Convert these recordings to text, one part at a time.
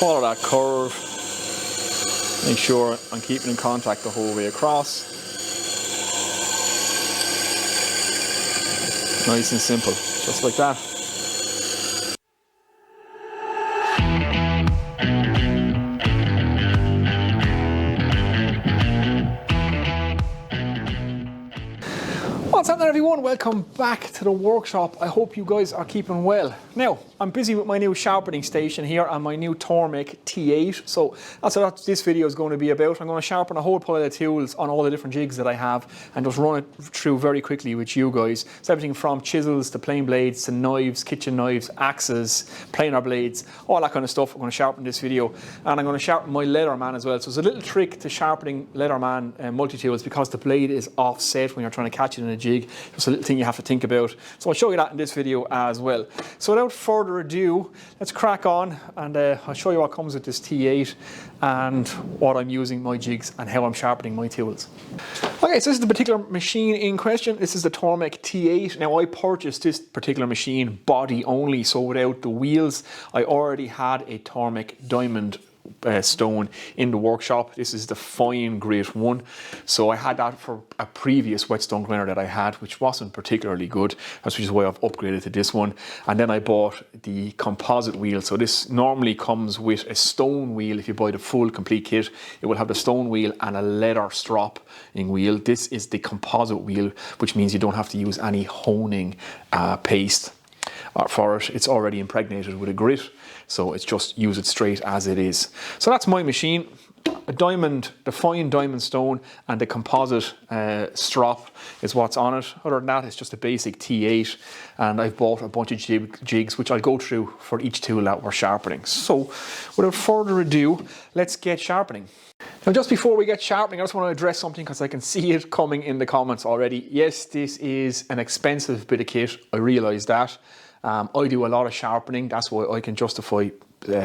follow that curve. Make sure I'm keeping in contact the whole way across. Nice and simple, just like that. What's happening, everyone? Welcome back to the workshop. I hope you guys are keeping well. Now, I'm busy with my new sharpening station here and my new Tormek T8. So that's what this video is going to be about. I'm going to sharpen a whole pile of tools on all the different jigs that I have and just run it through very quickly with you guys. So everything from chisels to plain blades to knives, kitchen knives, axes, planer blades, all that kind of stuff. I'm going to sharpen this video, and I'm going to sharpen my Leatherman as well. So there's a little trick to sharpening Leatherman multi-tools because the blade is offset when you're trying to catch it in a jig. Just a little thing you have to think about. So I'll show you that in this video as well. So without further ado, let's crack on, and I'll show you what comes with this T8 and what I'm using my jigs and how I'm sharpening my tools. Okay, so this is the particular machine in question. This is the Tormek T8. Now, I purchased this particular machine body only, so without the wheels. I already had a Tormek Diamond stone in the workshop. This is the fine grade one, so I had that for a previous whetstone grinder that I had, which wasn't particularly good. That's which is why I've upgraded to this one. And then I bought the composite wheel. So this normally comes with a stone wheel. If you buy the full complete kit, it will have the stone wheel and a leather stropping wheel. This is the composite wheel, which means you don't have to use any honing paste for it. It's already impregnated with a grit, so it's just use it straight as it is. So that's my machine. A diamond, the fine diamond stone, and the composite strop is what's on it. Other than that, it's just a basic T8, and I've bought a bunch of jigs which I'll go through for each tool that we're sharpening. So without further ado, let's get sharpening. Now, just before we get sharpening, I just want to address something because I can see it coming in the comments already. Yes, this is an expensive bit of kit. I realise that. I do a lot of sharpening. That's why I can justify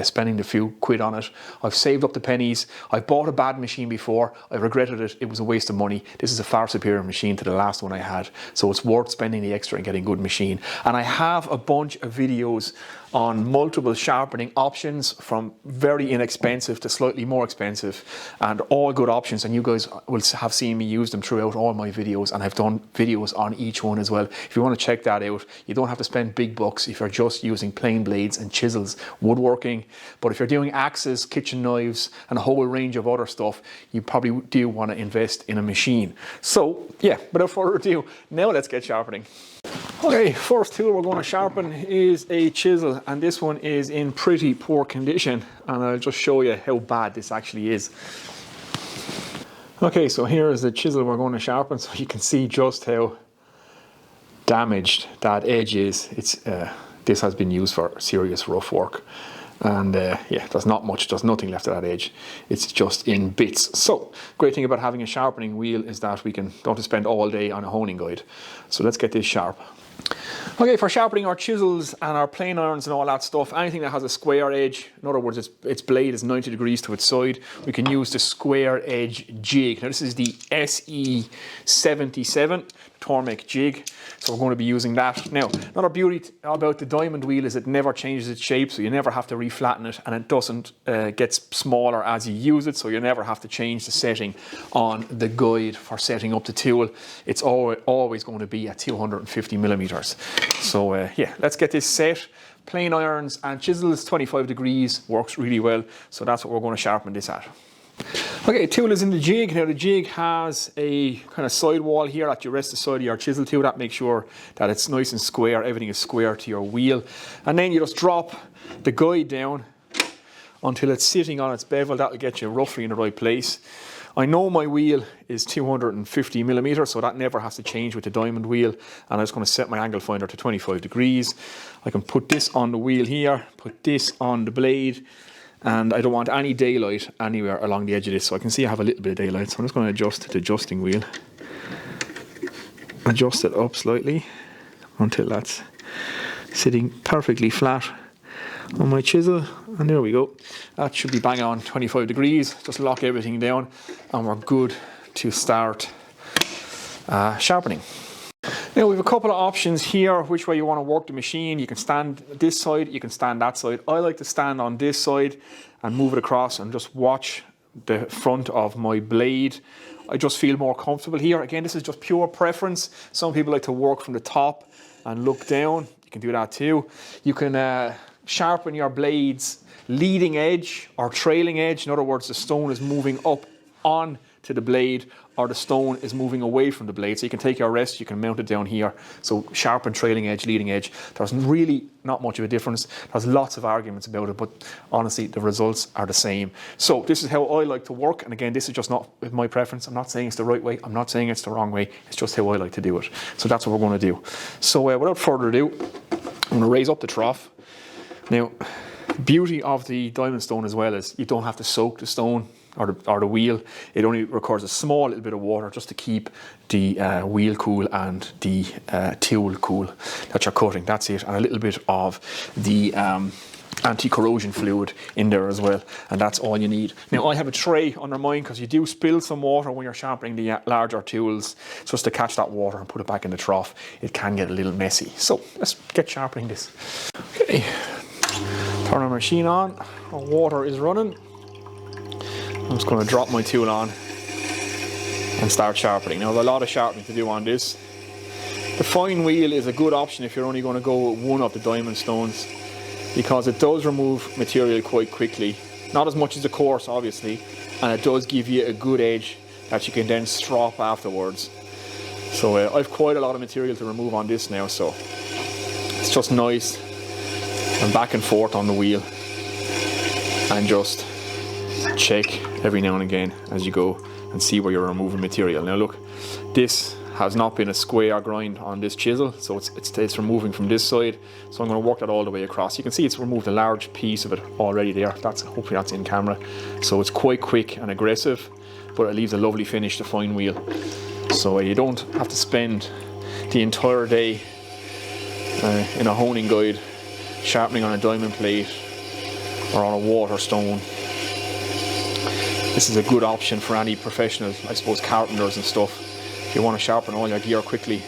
spending the few quid on it. I've saved up the pennies. I've bought a bad machine before. I regretted it. It was a waste of money. This is a far superior machine to the last one I had. So it's worth spending the extra and getting a good machine. And I have a bunch of videos on multiple sharpening options, from very inexpensive to slightly more expensive, and all good options, and you guys will have seen me use them throughout all my videos, and I've done videos on each one as well. If you want to check that out, you don't have to spend big bucks if you're just using plain blades and chisels, woodworking. But if you're doing axes, kitchen knives, and a whole range of other stuff, you probably do want to invest in a machine. So yeah, without further ado, now let's get sharpening. Okay, first tool we're going to sharpen is a chisel, and this one is in pretty poor condition, and I'll just show you how bad this actually is. Okay, so here is the chisel we're going to sharpen, so you can see just how damaged that edge is. This has been used for serious rough work, and yeah, there's nothing left of that edge. It's just in bits. So great thing about having a sharpening wheel is that we don't have to spend all day on a honing guide. So let's get this sharp. Okay, for sharpening our chisels and our plane irons and all that stuff, anything that has a square edge, in other words, its blade is 90 degrees to its side, we can use the square edge jig. Now this is the SE77 Tormek jig, so we're going to be using that. Now, another beauty about the diamond wheel is it never changes its shape, so you never have to reflatten it, and it doesn't get smaller as you use it, so you never have to change the setting on the guide for setting up the tool. It's always going to be at 250 millimeters. So yeah, let's get this set. Plain irons and chisels, 25 degrees, works really well, so that's what we're going to sharpen this at. Okay, the tool is in the jig. Now the jig has a kind of side wall here that you rest the side of your chisel to. That makes sure that it's nice and square, everything is square to your wheel. And then you just drop the guide down until it's sitting on its bevel. That'll get you roughly in the right place. I know my wheel is 250 millimeters, so that never has to change with the diamond wheel. And I'm just going to set my angle finder to 25 degrees. I can put this on the wheel here, put this on the blade, and I don't want any daylight anywhere along the edge of this. So I can see I have a little bit of daylight, so I'm just going to adjust the adjusting wheel. Adjust it up slightly until that's sitting perfectly flat on my chisel, and there we go. That should be bang on 25 degrees. Just lock everything down and we're good to start sharpening. Now we have a couple of options here which way you want to work the machine. You can stand this side, you can stand that side. I like to stand on this side and move it across and just watch the front of my blade. I just feel more comfortable here. Again, this is just pure preference. Some people like to work from the top and look down. You can do that too. You can sharpen your blades leading edge or trailing edge. In other words, the stone is moving up on to the blade or the stone is moving away from the blade. So you can take your rest, you can mount it down here. So sharpen, trailing edge, leading edge. There's really not much of a difference. There's lots of arguments about it, but honestly, the results are the same. So this is how I like to work. And again, this is just not my preference. I'm not saying it's the right way. I'm not saying it's the wrong way. It's just how I like to do it. So that's what we're going to do. So without further ado, I'm going to raise up the trough. Now, the beauty of the diamond stone as well is you don't have to soak the stone or the wheel. It only requires a small little bit of water just to keep the wheel cool and the tool cool that you're cutting. That's it. And a little bit of the anti-corrosion fluid in there as well, and that's all you need. Now I have a tray under mine because you do spill some water when you're sharpening the larger tools. So just to catch that water and put it back in the trough, it can get a little messy. So let's get sharpening this. Okay, turn our machine on, our water is running. I'm just going to drop my tool on and start sharpening. Now, there's a lot of sharpening to do on this. The fine wheel is a good option if you're only going to go with one of the diamond stones, because it does remove material quite quickly. Not as much as the coarse, obviously, and it does give you a good edge that you can then strop afterwards. So I've quite a lot of material to remove on this now, so it's just nice and back and forth on the wheel and just check every now and again as you go and see where you're removing material. Now look, this has not been a square grind on this chisel, so it's removing from this side. So I'm going to work that all the way across. You can see it's removed a large piece of it already there. Hopefully that's in camera. So it's quite quick and aggressive, but it leaves a lovely finish, the fine wheel. So you don't have to spend the entire day in a honing guide sharpening on a diamond plate or on a water stone. This is a good option for any professional, I suppose, carpenters and stuff. If you want to sharpen all your gear quickly,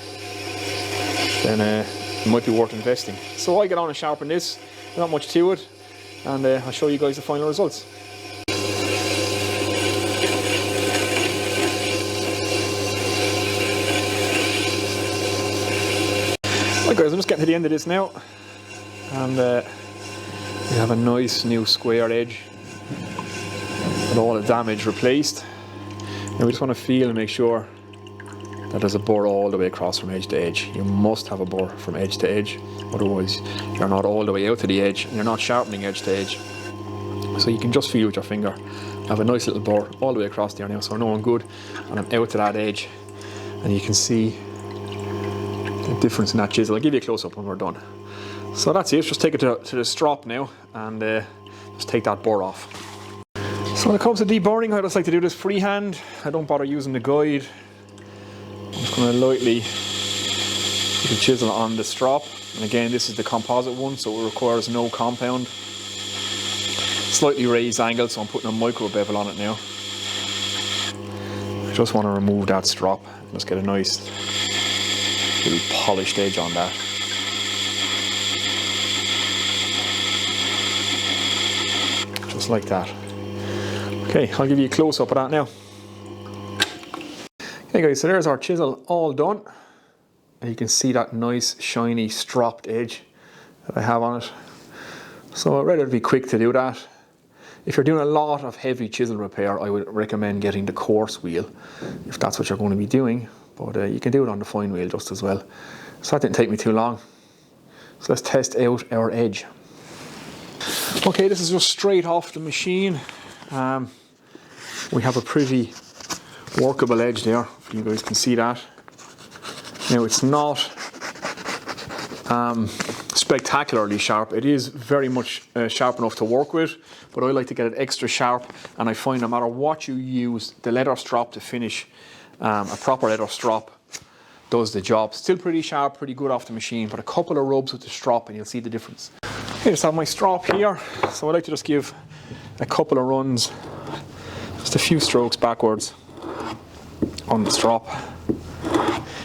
then it might be worth investing. So I get on and sharpen this, not much to it, and I'll show you guys the final results. Right guys, I'm just getting to the end of this now, and we have a nice new square edge with all the damage replaced. Now we just want to feel and make sure that there's a burr all the way across from edge to edge. You must have a burr from edge to edge, otherwise you're not all the way out to the edge and you're not sharpening edge to edge. So you can just feel with your finger. I have a nice little burr all the way across there now, so I know I'm good, and I'm out to that edge, and you can see the difference in that chisel. I'll give you a close-up when we're done. So that's it, just take it to the strop now and just take that burr off. So when it comes to deburring, I just like to do this freehand. I don't bother using the guide. I'm just going to lightly put the chisel on the strop. And again, this is the composite one, so it requires no compound. Slightly raised angle, so I'm putting a micro bevel on it now. I just want to remove that strop. Just get a nice little polished edge on that. Just like that. Okay, I'll give you a close-up of that now. Okay guys, so there's our chisel all done. And you can see that nice, shiny, stropped edge that I have on it. So I'd rather be quick to do that. If you're doing a lot of heavy chisel repair, I would recommend getting the coarse wheel, if that's what you're going to be doing. But you can do it on the fine wheel just as well. So that didn't take me too long. So let's test out our edge. Okay, this is just straight off the machine. We have a pretty workable edge there, if you guys can see that. Now it's not spectacularly sharp. It is very much sharp enough to work with, but I like to get it extra sharp, and I find no matter what you use, the leather strop to finish, a proper leather strop does the job. Still pretty sharp, pretty good off the machine, but a couple of rubs with the strop and you'll see the difference. Okay, just have my strop here, so I like to just give a couple of runs, just a few strokes backwards on the strop.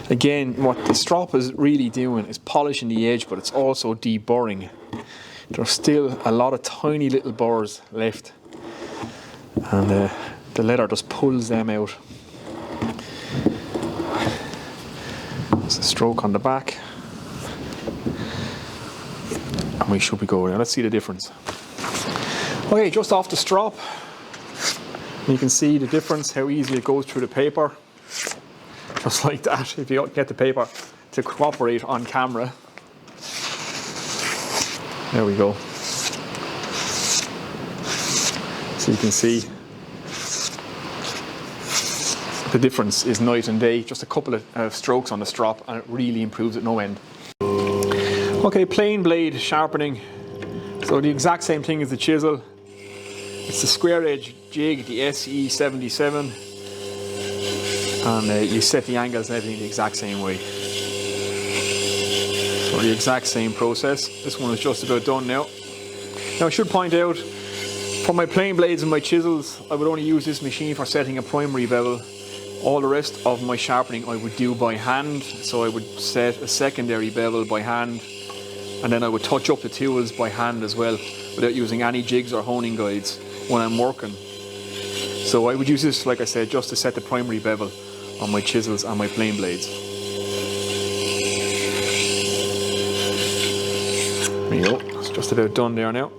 Again, what the strop is really doing is polishing the edge, but it's also deburring. There's still a lot of tiny little burrs left, and the leather just pulls them out. There's a stroke on the back, and we should be going. Now let's see the difference. Okay, just off the strop, you can see the difference, how easy it goes through the paper. Just like that, if you get the paper to cooperate on camera. There we go. So you can see the difference is night and day. Just a couple of strokes on the strop and it really improves at no end. Okay, plain blade sharpening. So the exact same thing as the chisel. It's the square edge jig, the SE77. And you set the angles and everything the exact same way. So the exact same process. This one is just about done now. Now I should point out, for my plain blades and my chisels, I would only use this machine for setting a primary bevel. All the rest of my sharpening I would do by hand. So I would set a secondary bevel by hand, and then I would touch up the tools by hand as well, without using any jigs or honing guides when I'm working. So I would use this, like I said, just to set the primary bevel on my chisels and my plain blades. There you go, it's just about done there now.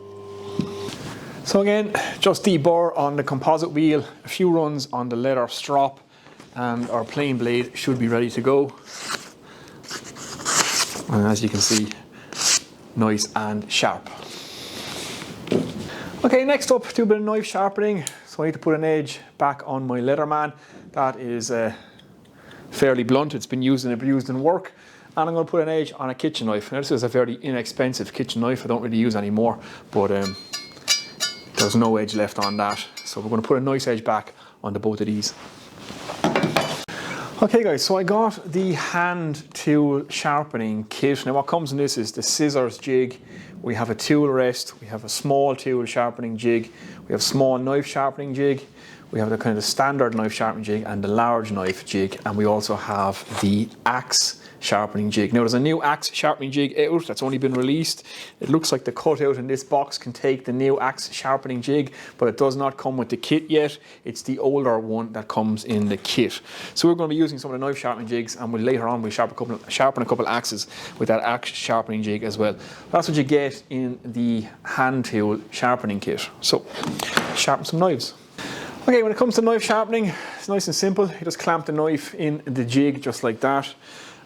So again, just deburr on the composite wheel, a few runs on the leather strop, and our plain blade should be ready to go. And as you can see, nice and sharp. Okay, next up, do a bit of knife sharpening. So I need to put an edge back on my Leatherman. That is fairly blunt, it's been used and abused in work. And I'm going to put an edge on a kitchen knife. Now this is a very inexpensive kitchen knife, I don't really use anymore, but there's no edge left on that. So we're going to put a nice edge back onto both of these. Okay guys, so I got the hand tool sharpening kit. Now what comes in this is the scissors jig. We have a tool rest, we have a small tool sharpening jig, we have a small knife sharpening jig, we have the kind of standard knife sharpening jig and the large knife jig, and we also have the axe sharpening jig. Now there's a new axe sharpening jig out that's only been released. It looks like the cutout in this box can take the new axe sharpening jig, but it does not come with the kit yet. It's the older one that comes in the kit. So we're going to be using some of the knife sharpening jigs, and later on we'll sharpen a couple axes with that axe sharpening jig as well. That's what you get in the hand tool sharpening kit. So sharpen some knives. Okay, when it comes to knife sharpening, it's nice and simple. You just clamp the knife in the jig just like that.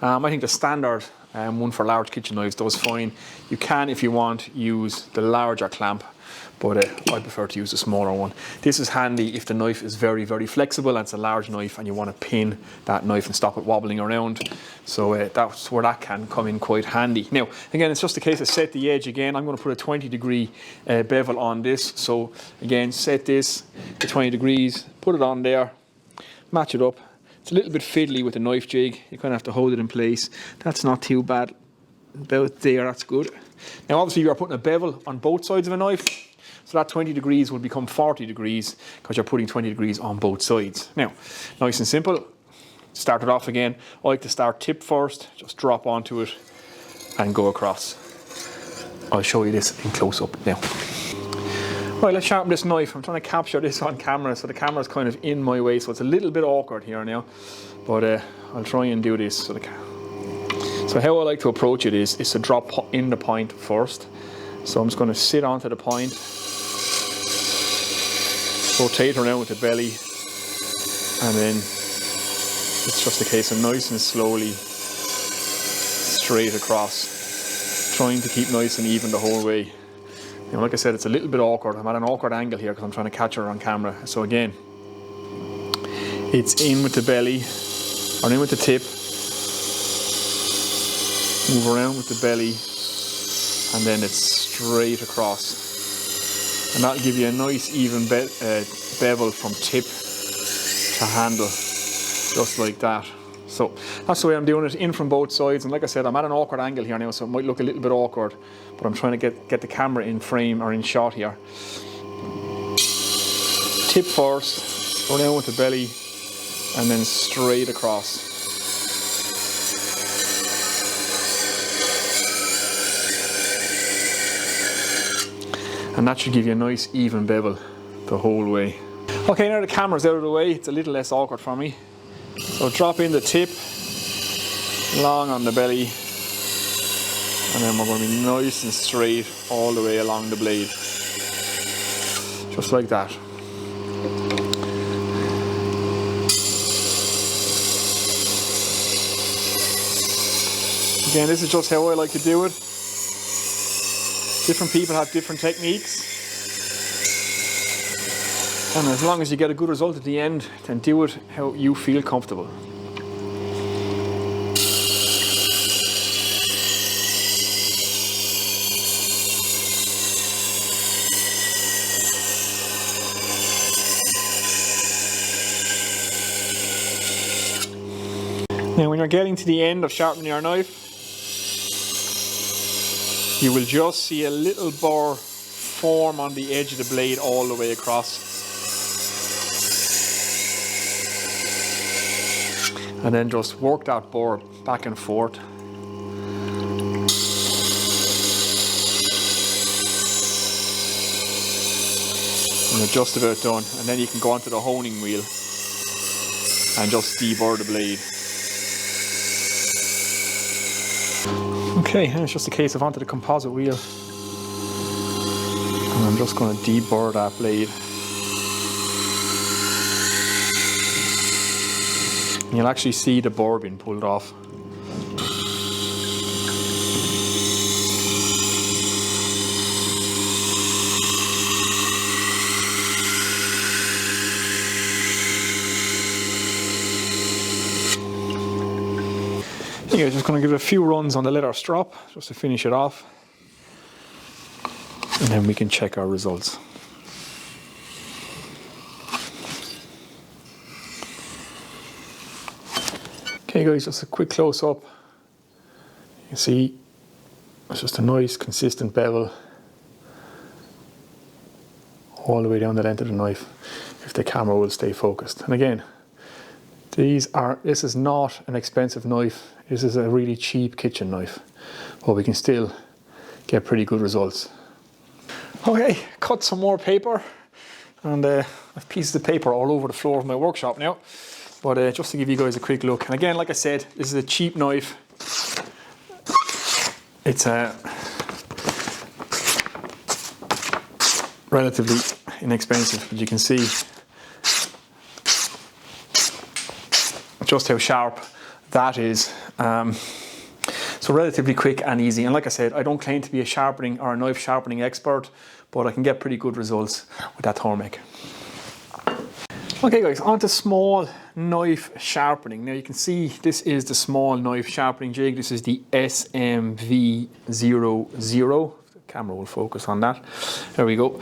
I think the standard one for large kitchen knives does fine. You can, if you want, use the larger clamp, but I prefer to use the smaller one. This is handy if the knife is very, very flexible and it's a large knife and you want to pin that knife and stop it wobbling around. So that's where that can come in quite handy. Now, again, it's just a case of set the edge again. I'm going to put a 20-degree bevel on this. So again, set this to 20 degrees, put it on there, match it up. It's a little bit fiddly with the knife jig. You kind of have to hold it in place. That's not too bad. About there, that's good. Now obviously you're putting a bevel on both sides of a knife, so that 20 degrees will become 40 degrees because you're putting 20 degrees on both sides. Now, nice and simple. Start it off again. I like to start tip first, just drop onto it and go across. I'll show you this in close up now. Right, let's sharpen this knife. I'm trying to capture this on camera, so the camera's kind of in my way, so it's a little bit awkward here now, but I'll try and do this. So how I like to approach it is to drop in the point first. So I'm just going to sit onto the point, rotate around with the belly, and then it's just a case of nice and slowly straight across, trying to keep nice and even the whole way. You know, like I said, it's a little bit awkward. I'm at an awkward angle here because I'm trying to catch her on camera. So again, it's in with the belly, or in with the tip, move around with the belly, and then it's straight across. And that'll give you a nice even bevel from tip to handle, just like that. So that's the way I'm doing it, in from both sides. And like I said, I'm at an awkward angle here now, so it might look a little bit awkward, but I'm trying to get the camera in frame or in shot here. Tip first, go down with the belly, and then straight across. And that should give you a nice even bevel the whole way. Okay, now the camera's out of the way, it's a little less awkward for me. So drop in the tip, long on the belly, and then we're going to be nice and straight all the way along the blade. Just like that. Again, this is just how I like to do it. Different people have different techniques. And as long as you get a good result at the end, then do it how you feel comfortable. Now when you're getting to the end of sharpening your knife, you will just see a little burr form on the edge of the blade all the way across. And then just work that burr back and forth. And you're just about done. And then you can go onto the honing wheel and just deburr the blade. Okay, and it's just a case of onto the composite wheel. And I'm just going to deburr that blade. And you'll actually see the burr being pulled off. Yeah, just going to give it a few runs on the leather strap just to finish it off, and then we can check our results. Okay guys, just a quick close up. You can see it's just a nice consistent bevel all the way down the length of the knife, if the camera will stay focused. And again, this is not an expensive knife. This is a really cheap kitchen knife, but we can still get pretty good results. Okay, cut some more paper, and I've pieces of paper all over the floor of my workshop now. But just to give you guys a quick look, and again, like I said, this is a cheap knife. It's relatively inexpensive, but you can see just how sharp that is. So relatively quick and easy. And like I said, I don't claim to be a sharpening or a knife sharpening expert, but I can get pretty good results with that Tormek. Okay guys, on to small knife sharpening. Now you can see this is the small knife sharpening jig. This is the SMV00. The camera will focus on that. There we go.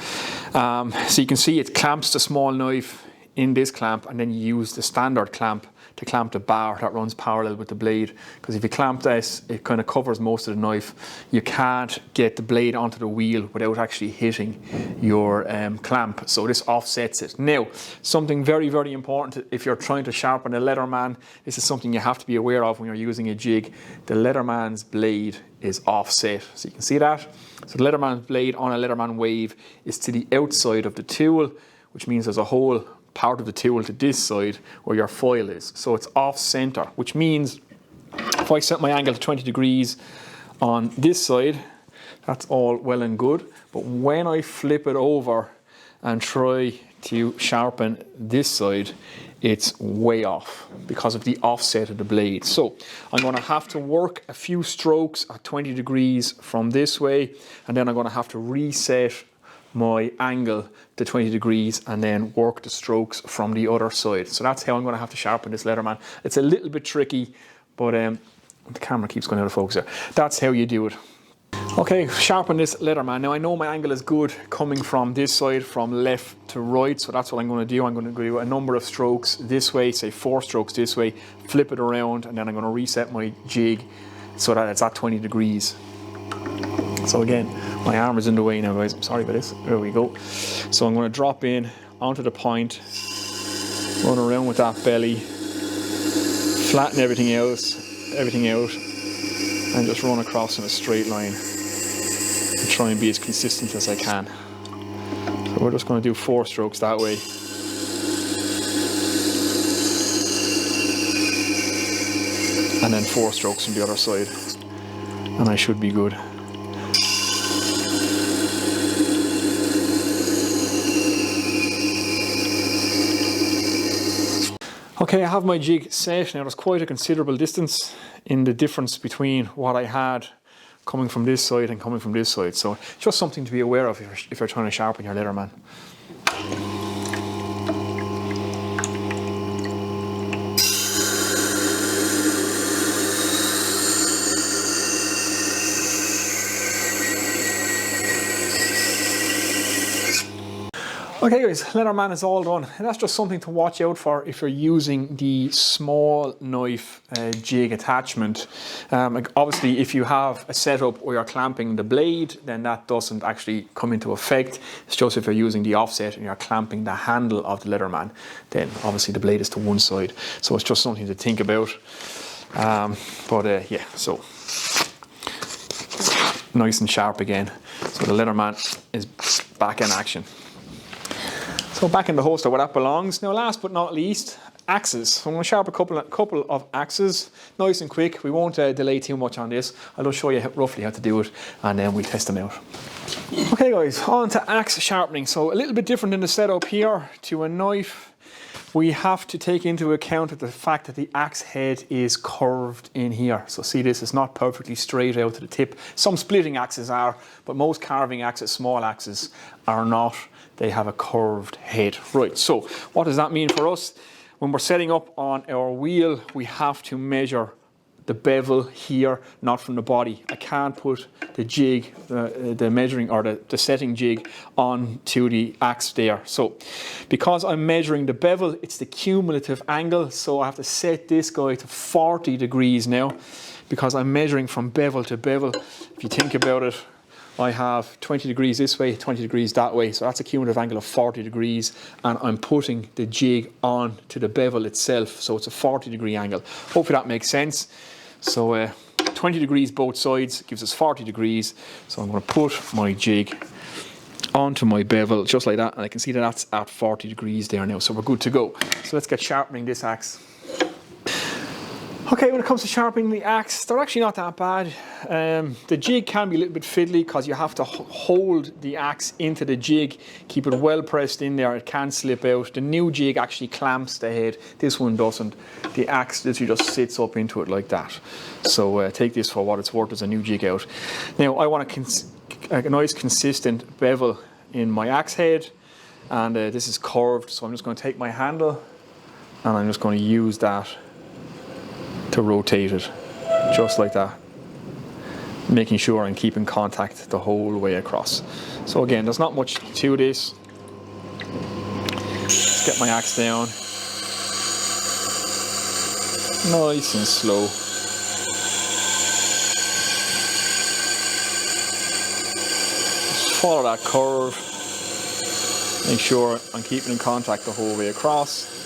So you can see it clamps the small knife in this clamp, and then you use the standard clamp to clamp the bar that runs parallel with the blade, because if you clamp this, it kind of covers most of the knife. You can't get the blade onto the wheel without actually hitting your clamp, so this offsets it. Now, something very, very important if you're trying to sharpen a Leatherman, this is something you have to be aware of when you're using a jig. The Leatherman's blade is offset, so you can see that. So the Leatherman's blade on a Leatherman wave is to the outside of the tool, which means there's a whole part of the tool to this side where your foil is. So it's off center, which means if I set my angle to 20 degrees on this side, that's all well and good. But when I flip it over and try to sharpen this side, it's way off because of the offset of the blade. So I'm going to have to work a few strokes at 20 degrees from this way, and then I'm going to have to reset my angle to 20 degrees and then work the strokes from the other side. So that's how I'm going to have to sharpen this Leatherman. It's a little bit tricky, but the camera keeps going out of focus there. That's how you do it. Okay, sharpen this Leatherman. Now I know my angle is good coming from this side, from left to right, so that's what I'm going to do. I'm going to do a number of strokes this way, say 4 strokes this way, flip it around, and then I'm going to reset my jig so that it's at 20 degrees. So again, my arm is in the way now, guys. I'm sorry about this. There we go. So I'm going to drop in onto the point, run around with that belly, flatten everything out, and just run across in a straight line and try and be as consistent as I can. So we're just going to do 4 strokes that way. And then 4 strokes from the other side. And I should be good. Okay, I have my jig set. Now there's quite a considerable distance in the difference between what I had coming from this side and coming from this side. So just something to be aware of if you're trying to sharpen your Leatherman. Okay guys, Leatherman is all done, and that's just something to watch out for if you're using the small knife jig attachment. Obviously if you have a setup where you're clamping the blade, then that doesn't actually come into effect. It's just if you're using the offset and you're clamping the handle of the Leatherman, then obviously the blade is to one side. So it's just something to think about. Yeah, so nice and sharp again. So the Leatherman is back in action. So back in the holster where that belongs. Now last but not least, axes. So I'm going to sharpen a couple of axes, nice and quick. We won't delay too much on this. I'll just show you roughly how to do it and then we'll test them out. Okay guys, on to axe sharpening. So a little bit different in the setup here to a knife. We have to take into account the fact that the axe head is curved in here. So see this, it's not perfectly straight out to the tip. Some splitting axes are, but most carving axes, small axes, are not. They have a curved head. Right, so what does that mean for us? When we're setting up on our wheel, we have to measure the bevel here, not from the body. I can't put the jig, the measuring or the setting jig onto the axe there. So because I'm measuring the bevel, it's the cumulative angle. So I have to set this guy to 40 degrees now because I'm measuring from bevel to bevel. If you think about it, I have 20 degrees this way, 20 degrees that way. So that's a cumulative angle of 40 degrees. And I'm putting the jig on to the bevel itself. So it's a 40-degree angle. Hopefully that makes sense. So 20 degrees both sides gives us 40 degrees. So I'm going to put my jig onto my bevel just like that. And I can see that that's at 40 degrees there now. So we're good to go. So let's get sharpening this axe. Okay, when it comes to sharpening the axe, they're actually not that bad. The jig can be a little bit fiddly because you have to hold the axe into the jig, keep it well pressed in there, it can slip out. The new jig actually clamps the head, this one doesn't. The axe literally just sits up into it like that. So take this for what it's worth as a new jig out. Now I want a nice consistent bevel in my axe head, and this is curved, so I'm just going to take my handle and I'm just going to use that to rotate it, just like that, making sure I'm keeping contact the whole way across. So again, there's not much to this. Let's get my axe down, nice and slow. Just follow that curve, make sure I'm keeping in contact the whole way across.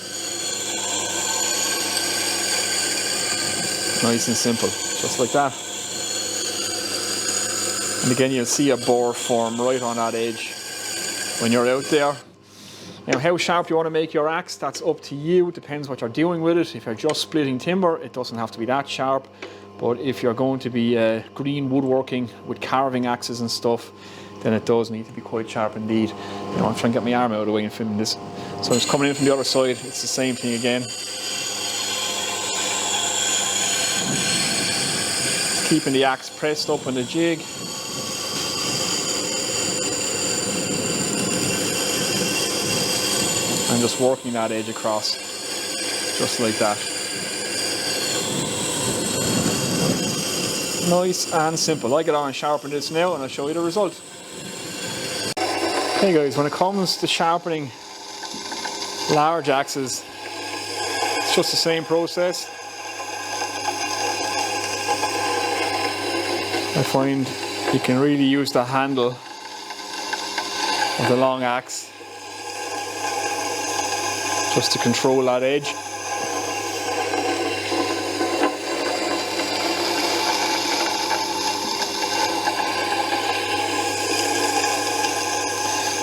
Nice and simple, just like that. And again, you'll see a bore form right on that edge when you're out there. Now, how sharp you want to make your axe, that's up to you. It depends what you're doing with it. If you're just splitting timber, it doesn't have to be that sharp. But if you're going to be green woodworking with carving axes and stuff, then it does need to be quite sharp indeed. You know, I'm trying to get my arm out of the way and filming this. So I'm just coming in from the other side. It's the same thing again. Keeping the axe pressed up on the jig. And just working that edge across, just like that. Nice and simple. I get on and sharpen this now and I'll show you the result. Hey guys, when it comes to sharpening large axes, it's just the same process. I find you can really use the handle of the long axe just to control that edge.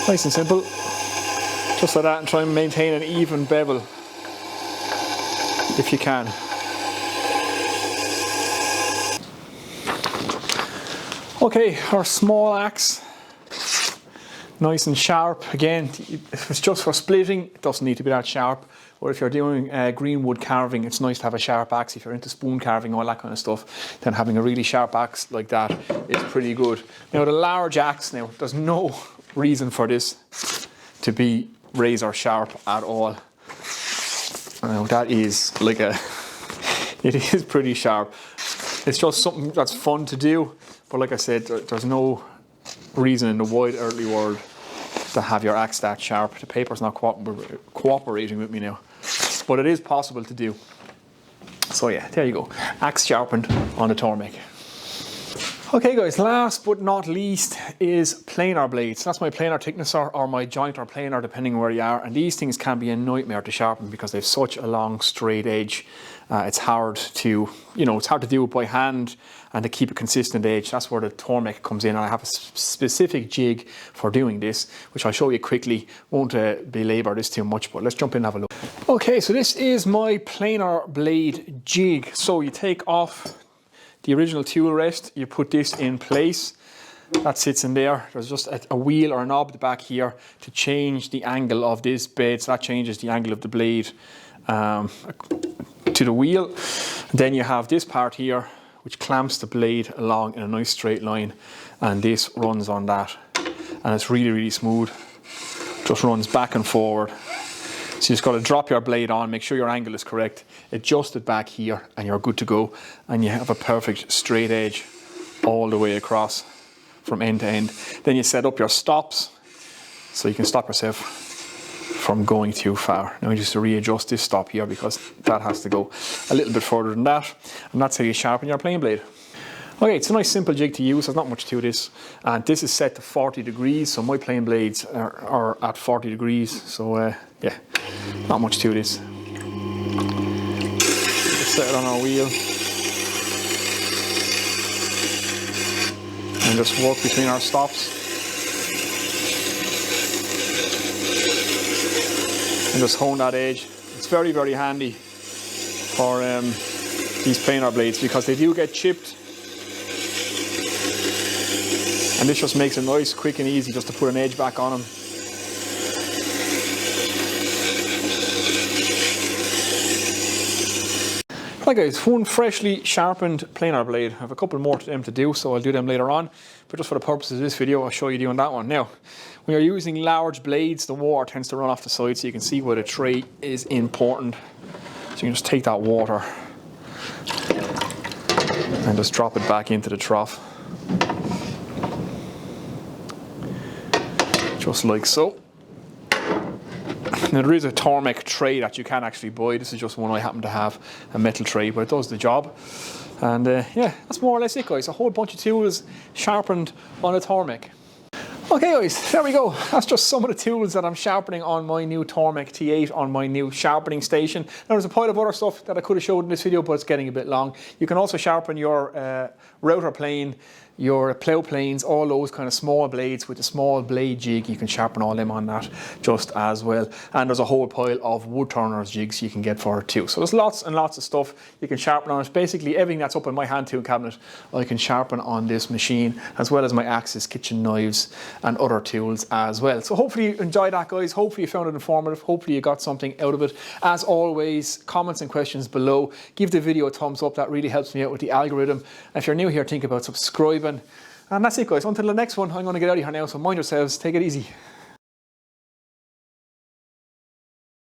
Nice and simple. Just like that, and try and maintain an even bevel if you can. Okay, our small axe. Nice and sharp. Again, if it's just for splitting, it doesn't need to be that sharp. Or if you're doing green wood carving, it's nice to have a sharp axe. If you're into spoon carving, all that kind of stuff, then having a really sharp axe like that is pretty good. Now the large axe, now there's no reason for this to be razor sharp at all. Now that is like it is pretty sharp. It's just something that's fun to do. But like I said, there's no reason in the wide earthly world to have your axe that sharp. The paper's not cooperating with me now, but it is possible to do. So yeah, there you go, axe sharpened on the Tormek. Okay guys, last but not least is planer blades. That's my planer thicknesser or my joint or planer, depending on where you are. And these things can be a nightmare to sharpen because they have such a long straight edge. It's hard to, it's hard to do it by hand and to keep a consistent edge. That's where the Tormek comes in. And I have a specific jig for doing this, which I'll show you quickly. Won't belabor this too much, but let's jump in and have a look. Okay, so this is my planer blade jig. So you take off the original tool rest, you put this in place, that sits in there. There's just a wheel or a knob at the back here to change the angle of this bed, so that changes the angle of the blade to the wheel. Then you have this part here which clamps the blade along in a nice straight line, and this runs on that, and it's really, really smooth. Just runs back and forward. So you just got to drop your blade on, make sure your angle is correct, adjust it back here, and you're good to go. And you have a perfect straight edge all the way across from end to end. Then you set up your stops so you can stop yourself from going too far. Now you just readjust this stop here because that has to go a little bit further than that. And that's how you sharpen your plane blade. Okay, it's a nice simple jig to use, there's not much to this. And this is set to 40 degrees, so my plane blades are at 40 degrees. So yeah, not much to this. Just set it on our wheel. And just work between our stops. And just hone that edge. It's very, very handy for these planer blades because they do get chipped. And this just makes it nice, quick and easy just to put an edge back on them. Right guys, one freshly sharpened planer blade. I have a couple more of them to do, so I'll do them later on. But just for the purposes of this video, I'll show you doing that one. Now, when you're using large blades, the water tends to run off the side, so you can see why the tray is important. So you can just take that water and just drop it back into the trough. Just like so. Now there is a Tormek tray that you can actually buy. This is just one I happen to have, a metal tray, but it does the job. And yeah, that's more or less it guys. A whole bunch of tools sharpened on a Tormek. Okay guys, there we go. That's just some of the tools that I'm sharpening on my new Tormek T8 on my new sharpening station. Now there's a pile of other stuff that I could have showed in this video, but it's getting a bit long. You can also sharpen your router plane, your plough planes, all those kind of small blades with a small blade jig. You can sharpen all them on that just as well. And there's a whole pile of wood turners jigs you can get for it too. So there's lots and lots of stuff you can sharpen on it. Basically everything that's up in my hand tool cabinet I can sharpen on this machine, as well as my axes, kitchen knives and other tools as well. So hopefully you enjoyed that guys. Hopefully you found it informative. Hopefully you got something out of it. As always, comments and questions below. Give the video a thumbs up. That really helps me out with the algorithm. And if you're new here, think about subscribing. And that's it guys, until the next one, I'm going to get out of here now, so mind yourselves, take it easy.